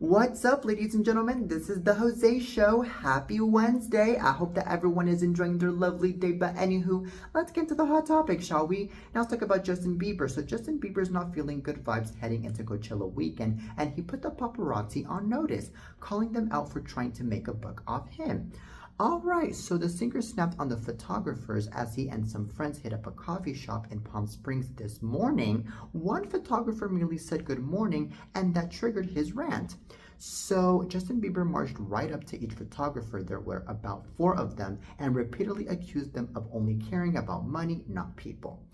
What's up, ladies and gentlemen? This is the Jose Show. Happy Wednesday. I hope that everyone is enjoying their lovely day. But anywho, let's get into the hot topic, shall we? Now let's talk about Justin Bieber. So Justin Bieber's not feeling good vibes heading into Coachella weekend, and he put the paparazzi on notice, calling them out for trying to make a buck off him. Alright, so the singer snapped on the photographers as he and some friends hit up a coffee shop in Palm Springs this morning. One photographer merely said good morning, and that triggered his rant. So Justin Bieber marched right up to each photographer, there were about 4 of them, and repeatedly accused them of only caring about money, not people.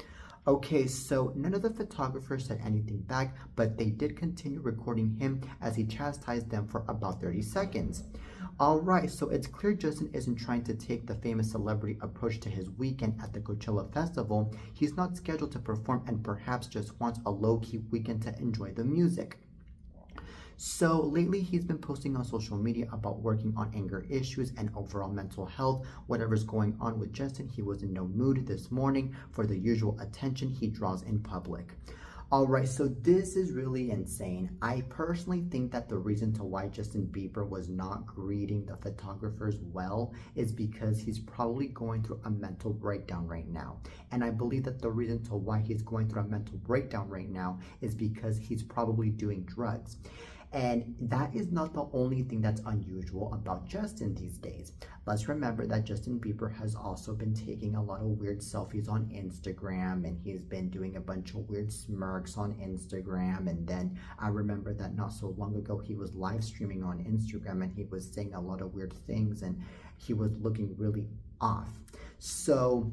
Okay, so none of the photographers said anything back, but they did continue recording him as he chastised them for about 30 seconds. Alright, so it's clear Justin isn't trying to take the famous celebrity approach to his weekend at the Coachella Festival. He's not scheduled to perform and perhaps just wants a low-key weekend to enjoy the music. So lately he's been posting on social media about working on anger issues and overall mental health. Whatever's going on with Justin, he was in no mood this morning for the usual attention he draws in public. Alright, so this is really insane. I personally think that the reason to why Justin Bieber was not greeting the photographers well is because he's probably going through a mental breakdown right now. And I believe that the reason to why he's going through a mental breakdown right now is because he's probably doing drugs. And that is not the only thing that's unusual about Justin these days. Let's remember that Justin Bieber has also been taking a lot of weird selfies on Instagram, and he's been doing a bunch of weird smirks on Instagram. And then I remember that not so long ago he was live streaming on Instagram and he was saying a lot of weird things and he was looking really off. So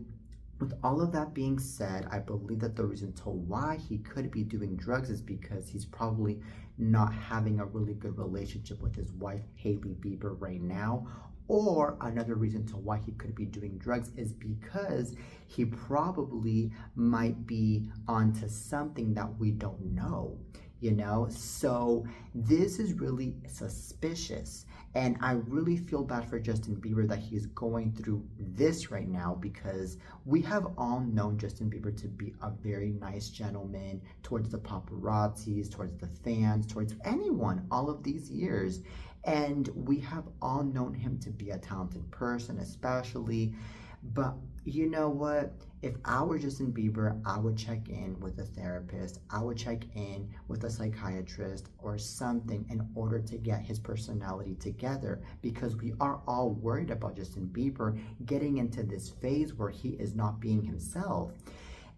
with all of that being said, I believe that the reason to why he could be doing drugs is because he's probably not having a really good relationship with his wife, Hailey Bieber, right now. Or another reason to why he could be doing drugs is because he probably might be onto something that we don't know, you know? So this is really suspicious. And I really feel bad for Justin Bieber that he's going through this right now, because we have all known Justin Bieber to be a very nice gentleman towards the paparazzis, towards the fans, towards anyone all of these years. And we have all known him to be a talented person, especially. But you know what? If I were Justin Bieber, I would check in with a therapist. I would check in with a psychiatrist or something in order to get his personality together, because we are all worried about Justin Bieber getting into this phase where he is not being himself.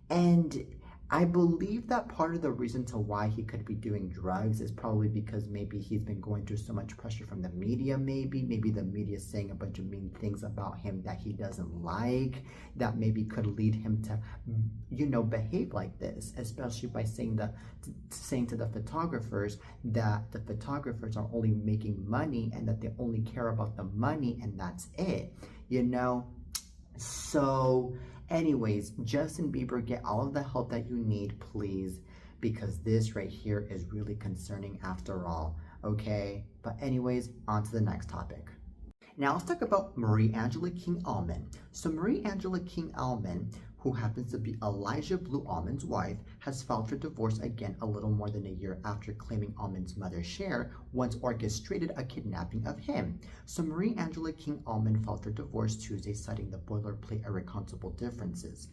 And I believe that part of the reason to why he could be doing drugs is probably because maybe he's been going through so much pressure from the media, maybe the media is saying a bunch of mean things about him that he doesn't like, that maybe could lead him to, you know, behave like this, especially by saying to the photographers that the photographers are only making money and that they only care about the money and that's it, you know? So anyways, Justin Bieber, get all of the help that you need, please, because this right here is really concerning after all, okay? But anyways, on to the next topic. Now let's talk about Marie Angela King Allman. So Marie Angela King Allman, who happens to be Elijah Blue Allman's wife, has filed for divorce again a little more than a year after claiming Allman's mother, Cher, once orchestrated a kidnapping of him. So Marie Angela King Allman filed for divorce Tuesday, citing the boilerplate irreconcilable differences.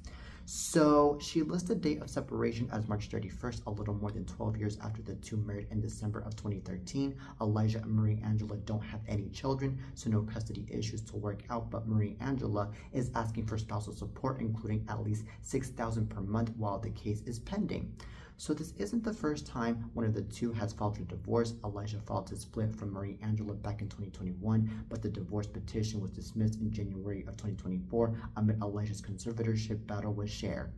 So she lists the date of separation as March 31st, a little more than 12 years after the two married in December of 2013. Elijah and Marie Angela don't have any children, so no custody issues to work out, but Marie Angela is asking for spousal support, including at least $6,000 per month while the case is pending. So this isn't the first time one of the two has filed for divorce. Elijah filed to split from Marie Angela back in 2021, but the divorce petition was dismissed in January of 2024 amid Elijah's conservatorship battle with Cher.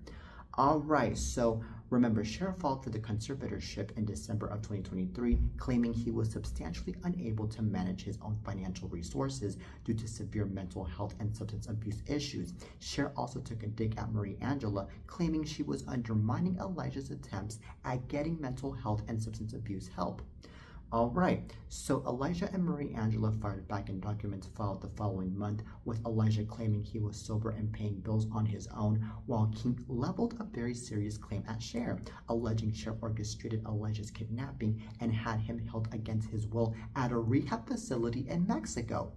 Alright, so remember, Cher filed for the conservatorship in December of 2023, claiming he was substantially unable to manage his own financial resources due to severe mental health and substance abuse issues. Cher also took a dig at Marie Angela, claiming she was undermining Elijah's attempts at getting mental health and substance abuse help. All right, so Elijah and Marie Angela fired back in documents filed the following month, with Elijah claiming he was sober and paying bills on his own, while King leveled a very serious claim at Cher, alleging Cher orchestrated Elijah's kidnapping and had him held against his will at a rehab facility in Mexico.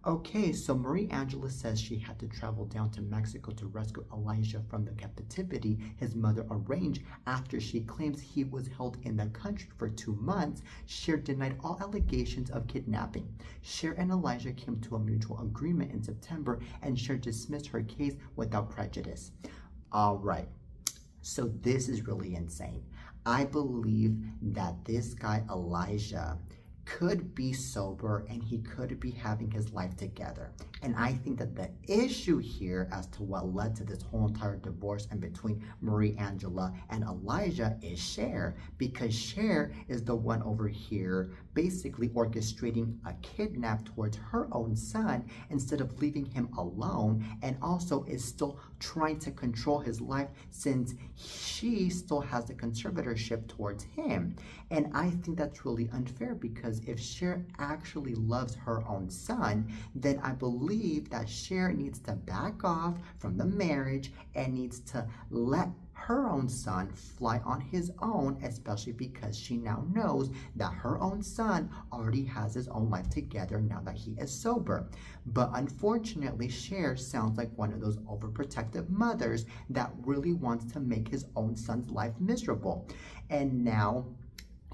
Okay, so Marie Angela says she had to travel down to Mexico to rescue Elijah from the captivity his mother arranged after she claims he was held in the country for 2 months. Cher denied all allegations of kidnapping. Cher and Elijah came to a mutual agreement in September, and Cher dismissed her case without prejudice. All right, so this is really insane. I believe that this guy, Elijah, could be sober and he could be having his life together. And I think that the issue here as to what led to this whole entire divorce and between Marie Angela and Elijah is Cher, because Cher is the one over here basically orchestrating a kidnap towards her own son instead of leaving him alone, and also is still trying to control his life since she still has the conservatorship towards him. And I think that's really unfair, because if Cher actually loves her own son, then I believe that Cher needs to back off from the marriage and needs to let her own son fly on his own, especially because she now knows that her own son already has his own life together now that he is sober. But unfortunately, Cher sounds like one of those overprotective mothers that really wants to make his own son's life miserable. And now,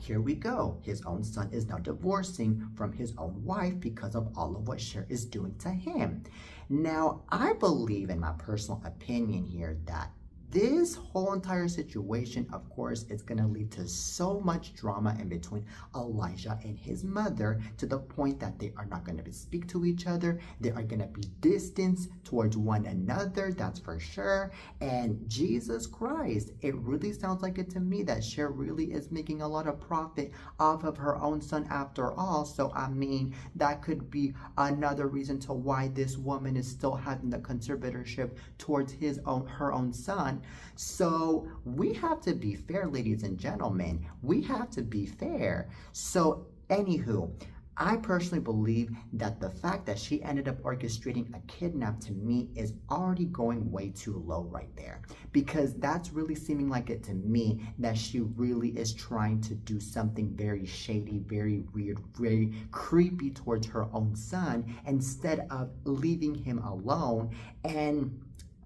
here we go. His own son is now divorcing from his own wife because of all of what Cher is doing to him. Now, I believe, in my personal opinion here, that this whole entire situation, of course, is going to lead to so much drama in between Elijah and his mother, to the point that they are not going to speak to each other. They are going to be distanced towards one another, that's for sure. And Jesus Christ, it really sounds like it to me that Cher really is making a lot of profit off of her own son after all. So, I mean, that could be another reason to why this woman is still having the conservatorship towards her own son. So we have to be fair, ladies and gentlemen. We have to be fair. So anywho, I personally believe that the fact that she ended up orchestrating a kidnap, to me, is already going way too low right there, because that's really seeming like it to me that she really is trying to do something very shady, very weird, very creepy towards her own son instead of leaving him alone. And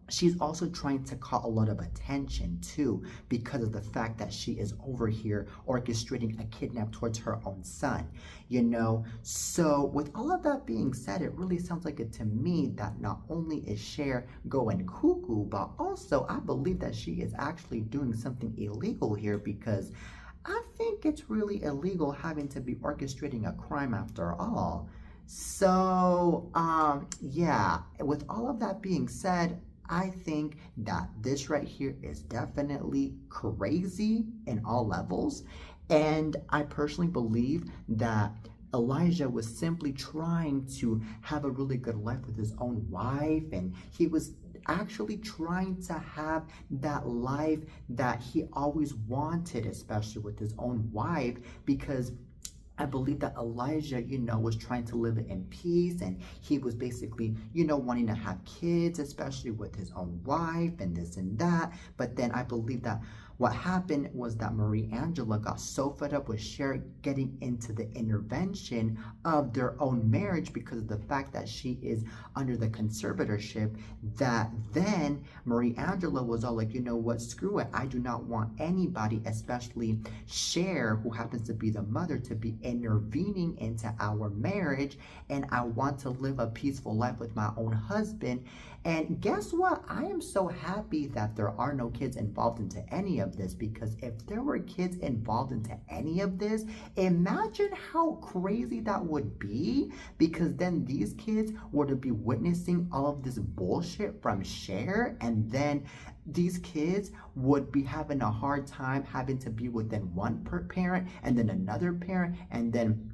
she's also trying to call a lot of attention too, because of the fact that she is over here orchestrating a kidnap towards her own son, you know? So with all of that being said, it really sounds like it to me that not only is Cher going cuckoo, but also I believe that she is actually doing something illegal here, because I think it's really illegal having to be orchestrating a crime after all. So, yeah, with all of that being said, I think that this right here is definitely crazy in all levels. And I personally believe that Elijah was simply trying to have a really good life with his own wife, and he was actually trying to have that life that he always wanted, especially with his own wife, because I believe that Elijah, was trying to live in peace, and he was basically, wanting to have kids, especially with his own wife and this and that. But then I believe that what happened was that Marie Angela got so fed up with Cher getting into the intervention of their own marriage because of the fact that she is under the conservatorship, that then Marie Angela was all like, you know what, screw it. I do not want anybody, especially Cher, who happens to be the mother, to be intervening into our marriage, and I want to live a peaceful life with my own husband. And guess what? I am so happy that there are no kids involved into any of this, because if there were kids involved into any of this, imagine how crazy that would be, because then these kids were to be witnessing all of this bullshit from Cher, and then these kids would be having a hard time having to be within one parent and then another parent, and then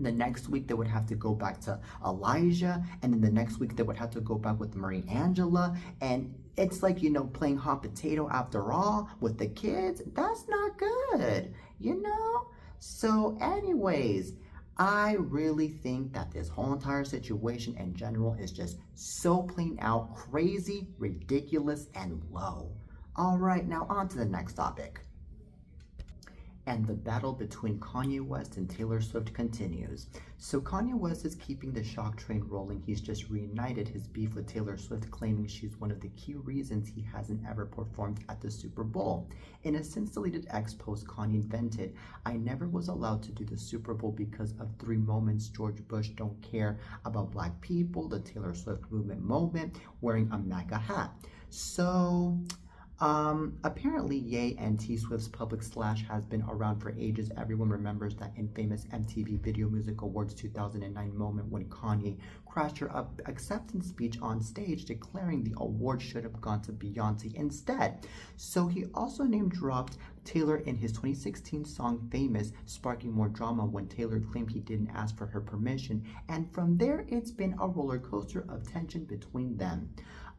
the next week they would have to go back to Elijah, and then the next week they would have to go back with Marie Angela, and it's like, playing hot potato after all with the kids. That's not good, So anyways, I really think that this whole entire situation in general is just so plain out crazy, ridiculous, and low. All right, now on to the next topic. And the battle between Kanye West and Taylor Swift continues. So Kanye West is keeping the shock train rolling. He's just reignited his beef with Taylor Swift, claiming she's one of the key reasons he hasn't ever performed at the Super Bowl. In a since-deleted X post, Kanye vented, "I never was allowed to do the Super Bowl because of 3 moments. George Bush don't care about black people, the Taylor Swift movement moment, wearing a MAGA hat." So apparently Ye and T Swift's public slash has been around for ages. Everyone remembers that infamous MTV Video Music Awards 2009 moment when Kanye crashed her acceptance speech on stage, declaring the award should have gone to Beyonce instead. So he also name-dropped Taylor in his 2016 song Famous, sparking more drama when Taylor claimed he didn't ask for her permission, and from there it's been a roller coaster of tension between them.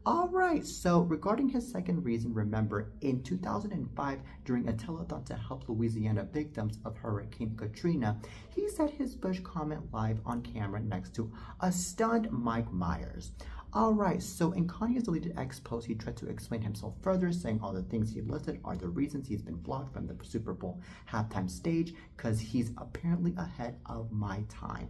Alright, so regarding his second reason, remember, in 2005, during a telethon to help Louisiana victims of Hurricane Katrina, he said his Bush comment live on camera next to a stunned Mike Myers. Alright, so in Kanye's deleted X post, he tried to explain himself further, saying all the things he listed are the reasons he's been blocked from the Super Bowl halftime stage, because he's apparently ahead of my time.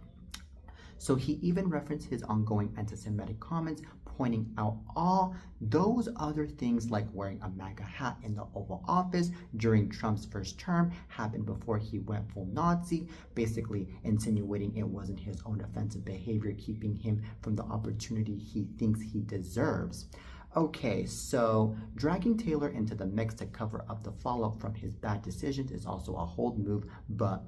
So he even referenced his ongoing anti-Semitic comments, pointing out all those other things like wearing a MAGA hat in the Oval Office during Trump's first term happened before he went full Nazi, basically insinuating it wasn't his own offensive behavior keeping him from the opportunity he thinks he deserves. Okay, so dragging Taylor into the mix to cover up the fallout from his bad decisions is also a hold move, but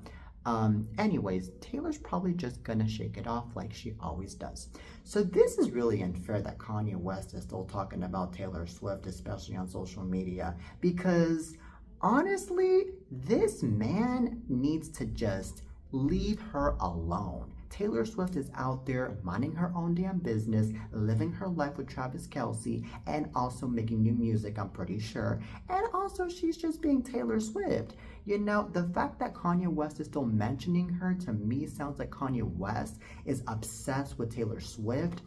anyways, Taylor's probably just gonna shake it off like she always does. So this is really unfair that Kanye West is still talking about Taylor Swift, especially on social media, because honestly, this man needs to just leave her alone. Taylor Swift is out there minding her own damn business, living her life with Travis Kelce, and also making new music, I'm pretty sure. And also, she's just being Taylor Swift. You know, the fact that Kanye West is still mentioning her, to me, sounds like Kanye West is obsessed with Taylor Swift,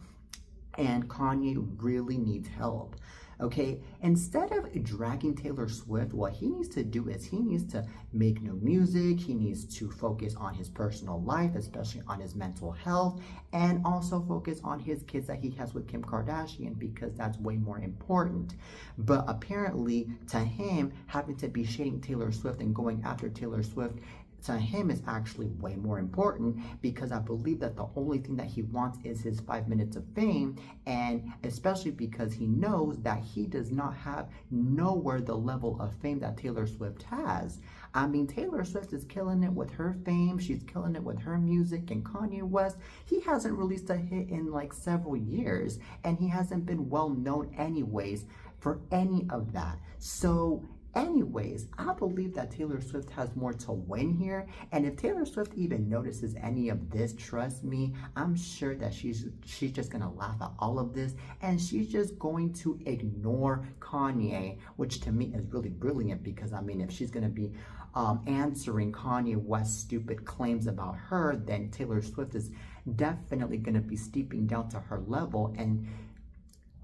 and Kanye really needs help. Okay, instead of dragging Taylor Swift, what he needs to do is he needs to make new music. He needs to focus on his personal life, especially on his mental health, and also focus on his kids that he has with Kim Kardashian, because that's way more important. But apparently, to him, having to be shading Taylor Swift and going after Taylor Swift, to him is actually way more important, because I believe that the only thing that he wants is his 5 minutes of fame, and especially because he knows that he does not have nowhere the level of fame that Taylor Swift has. I mean, Taylor Swift is killing it with her fame, she's killing it with her music, and Kanye West, he hasn't released a hit in like several years, and he hasn't been well known anyways for any of that. So anyways, I believe that Taylor Swift has more to win here, and if Taylor Swift even notices any of this, trust me, I'm sure that she's just gonna laugh at all of this, and she's just going to ignore Kanye, which to me is really brilliant, because I mean, if she's gonna be answering Kanye West's stupid claims about her, then Taylor Swift is definitely gonna be steeping down to her level, and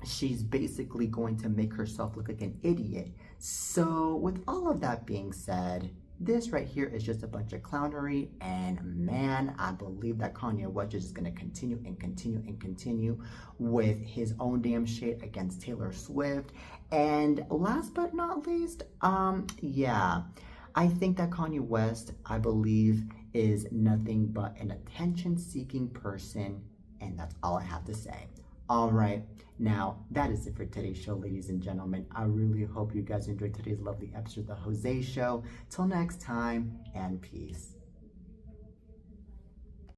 she's basically going to make herself look like an idiot. So with all of that being said, this right here is just a bunch of clownery, and man, I believe that Kanye West is just going to continue and continue and continue with his own damn shit against Taylor Swift. And last but not least, yeah, I think that Kanye West, I believe, is nothing but an attention-seeking person, and that's all I have to say. All right, now that is it for today's show, ladies and gentlemen. I really hope you guys enjoyed today's lovely episode of The Jose Show. Till next time, and peace.